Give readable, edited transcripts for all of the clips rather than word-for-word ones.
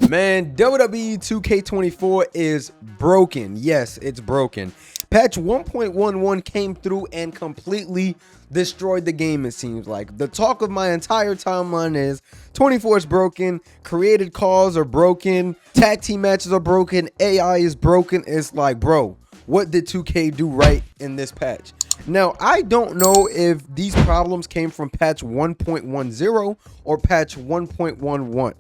Man, WWE 2K24 is broken. Yes, it's broken. Patch 1.11 came through and completely destroyed the game, it seems like. The talk of my entire timeline is 24 is broken, created calls are broken, tag team matches are broken, AI is broken. It's like, bro, what did 2K do right in this patch? Now, I don't know if these problems came from patch 1.10 or patch 1.11.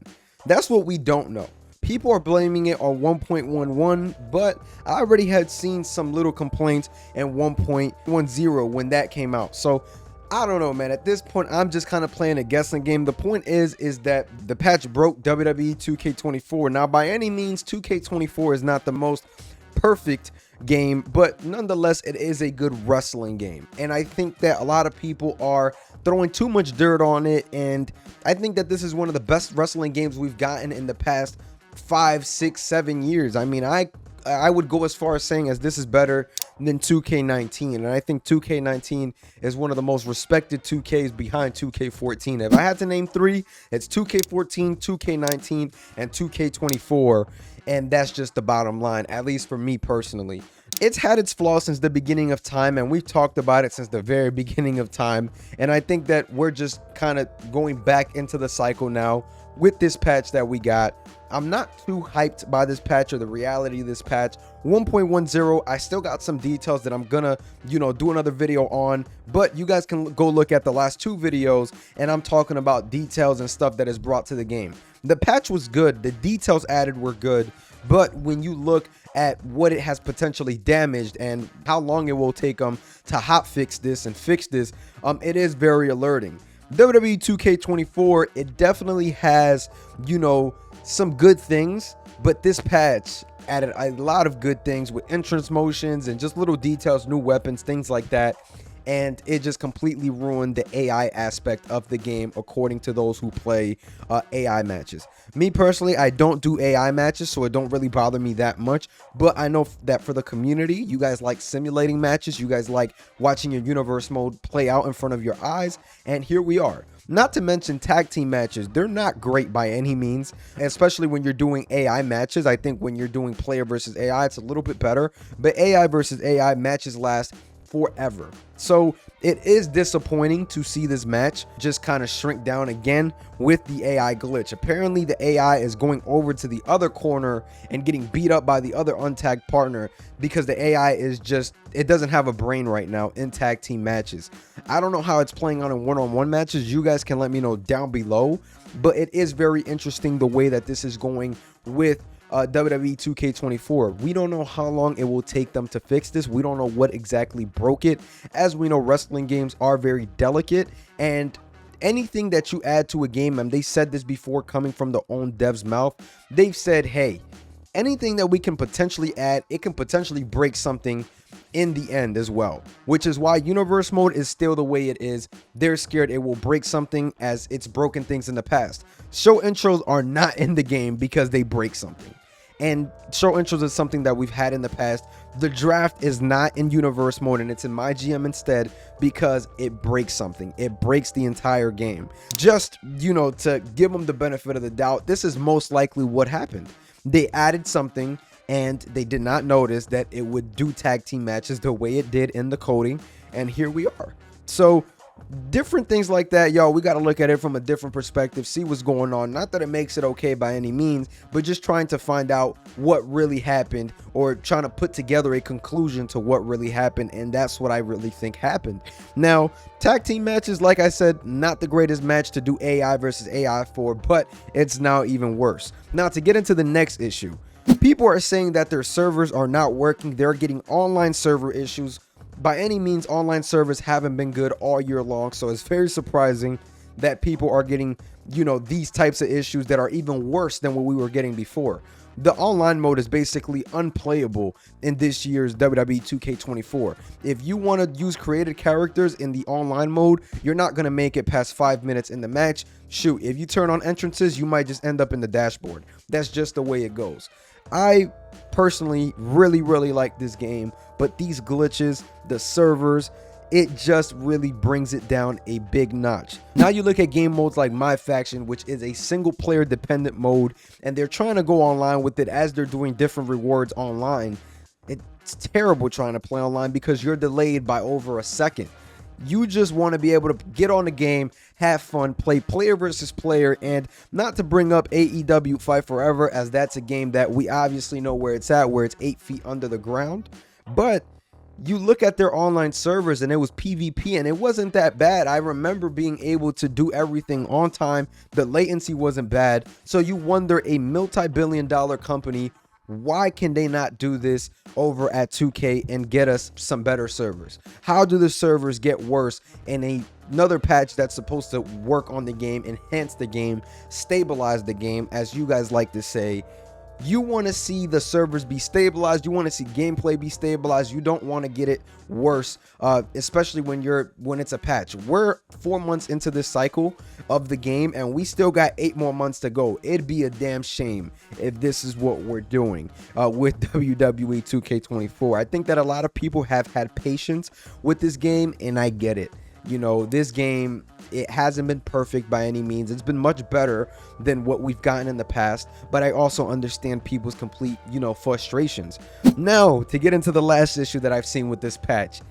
That's what we don't know. People are blaming it on 1.11, but I already had seen some little complaints in 1.10 when that came out. So I don't know, man. At this point, I'm just kind of playing a guessing game. The point is that the patch broke WWE 2K24. Now, by any means, 2K24 is not the most perfect game, but nonetheless, it is a good wrestling game. And I think that a lot of people are throwing too much dirt on it, and I think that this is one of the best wrestling games we've gotten in the past 5, 6, 7 years. I mean, I would go as far as saying as this is better than 2K19, and I think 2K19 is one of the most respected 2Ks behind 2K14. If I had to name three, it's 2K14, 2K19, and 2K24, and that's just the bottom line, at least for me personally. It's had its flaws since the beginning of time, and we've talked about it since the very beginning of time, and I think that we're just kind of going back into the cycle now with this patch that we got. I'm not too hyped by this patch or the reality of this patch. 1.10, I still got some details that I'm gonna, do another video on, but you guys can go look at the last two videos, and I'm talking about details and stuff that is brought to the game. The patch was good, the details added were good, but when you look at what it has potentially damaged and how long it will take them to hotfix this and fix this, it is very alerting. WWE 2K24, it definitely has, some good things, but this patch added a lot of good things with entrance motions and just little details, new weapons, things like that. And it just completely ruined the AI aspect of the game, according to those who play AI matches. Me personally, I don't do AI matches, so it don't really bother me that much. But I know that for the community, you guys like simulating matches. You guys like watching your universe mode play out in front of your eyes. And here we are. Not to mention tag team matches. They're not great by any means, especially when you're doing AI matches. I think when you're doing player versus AI, it's a little bit better. But AI versus AI matches last forever. So it is disappointing to see this match just kind of shrink down again with the AI glitch. Apparently the AI is going over to the other corner and getting beat up by the other untagged partner because the AI is just, it doesn't have a brain right now in tag team matches. I don't know how it's playing on in one-on-one matches. You guys can let me know down below, but it is very interesting the way that this is going with WWE 2K24. We don't know how long it will take them to fix this. We don't know what exactly broke it. As we know, wrestling games are very delicate, and anything that you add to a game, and they said this before coming from the own dev's mouth, they've said, hey, anything that we can potentially add, it can potentially break something in the end as well, which is why universe mode is still the way it is. They're scared it will break something as it's broken things in the past. Show intros are not in the game because they break something, and show intros is something that we've had in the past. The draft is not in universe mode and it's in my GM instead because it breaks something. It breaks the entire game. Just, to give them the benefit of the doubt, this is most likely what happened. They added something and they did not notice that it would do tag team matches the way it did in the coding, and here we are. So different things like that, y'all, we got to look at it from a different perspective, see what's going on. Not that it makes it okay by any means, but just trying to find out what really happened, or trying to put together a conclusion to what really happened, and that's what I really think happened. Now, tag team matches, like I said, not the greatest match to do AI versus AI for, but it's now even worse. Now, to get into the next issue, people are saying that their servers are not working. They're getting online server issues. By any means, online servers haven't been good all year long, so it's very surprising that people are getting, these types of issues that are even worse than what we were getting before. The online mode is basically unplayable in this year's WWE 2K24. If you want to use created characters in the online mode, you're not going to make it past 5 minutes in the match. Shoot, if you turn on entrances, you might just end up in the dashboard. That's just the way it goes. I personally really like this game, but these glitches, the servers, it just really brings it down a big notch. Now you look at game modes like My Faction, which is a single player dependent mode, and they're trying to go online with it as they're doing different rewards online. It's terrible trying to play online because you're delayed by over a second. You just want to be able to get on the game, have fun, play player versus player, and not to bring up AEW Fight Forever, as that's a game that we obviously know where it's at, where it's 8 feet under the ground. But you look at their online servers and it was PvP and it wasn't that bad. I remember being able to do everything on time. The latency wasn't bad. So you wonder, a multi-billion-dollar company, why can they not do this over at 2K and get us some better servers? How do the servers get worse in another patch that's supposed to work on the game, enhance the game, stabilize the game, as you guys like to say? You want to see the servers be stabilized. You want to see gameplay be stabilized. You don't want to get it worse, especially when it's a patch. We're 4 months into this cycle of the game and we still got 8 more months to go. It'd be a damn shame if this is what we're doing with WWE 2K24. I think that a lot of people have had patience with this game, and I get it. You know, this game, it hasn't been perfect by any means. It's been much better than what we've gotten in the past, but I also understand people's complete, frustrations. Now, to get into the last issue that I've seen with this patch,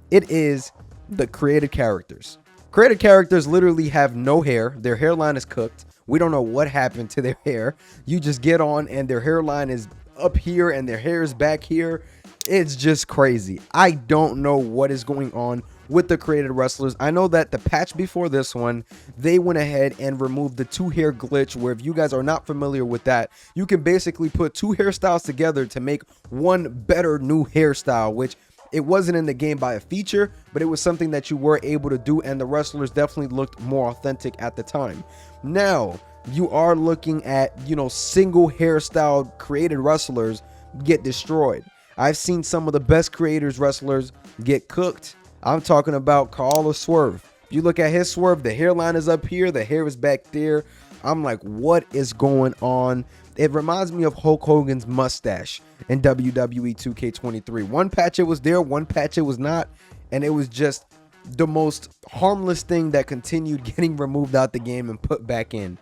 it is the created characters. Created characters literally have no hair. Their hairline is cooked. We don't know what happened to their hair. You just get on and their hairline is up here and their hair is back here. It's just crazy. I don't know what is going on with the created wrestlers. I know that the patch before this one, they went ahead and removed the 2 hair glitch, where if you guys are not familiar with that, you can basically put 2 hairstyles together to make one better new hairstyle, which it wasn't in the game by a feature, but it was something that you were able to do, and the wrestlers definitely looked more authentic at the time. Now you are looking at, single hairstyle created wrestlers get destroyed. I've seen some of the best creators wrestlers get cooked. I'm talking about Carlos Swerve. If you look at his Swerve, the hairline is up here, the hair is back there. I'm like, what is going on? It reminds me of Hulk Hogan's mustache in WWE 2K23. One patch it was there, one patch it was not, and it was just the most harmless thing that continued getting removed out the game and put back in.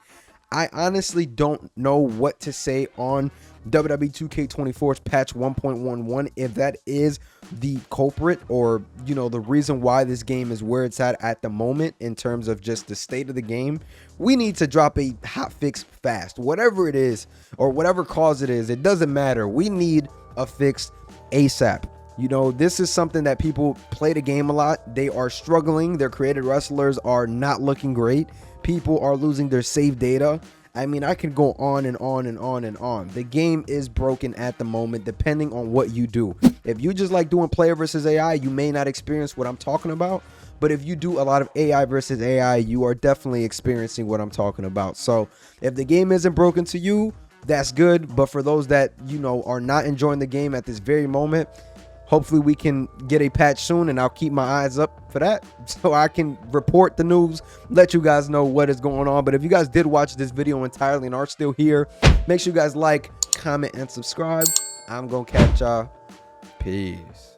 I honestly don't know what to say on WWE 2K24's patch 1.11, if that is the culprit, or the reason why this game is where it's at the moment in terms of just the state of the game. We need to drop a hot fix fast, whatever it is or whatever cause it is. It doesn't matter. We need a fix ASAP. This is something that people play the game a lot. They are struggling. Their created wrestlers are not looking great. People are losing their save data. I mean, I can go on and on and on and on. The game is broken at the moment, depending on what you do. If you just like doing player versus AI, you may not experience what I'm talking about. But if you do a lot of AI versus AI, you are definitely experiencing what I'm talking about. So if the game isn't broken to you, that's good. But for those that, are not enjoying the game at this very moment, hopefully we can get a patch soon, and I'll keep my eyes up for that so I can report the news, let you guys know what is going on. But if you guys did watch this video entirely and are still here, make sure you guys like, comment, and subscribe. I'm gonna catch y'all. Peace.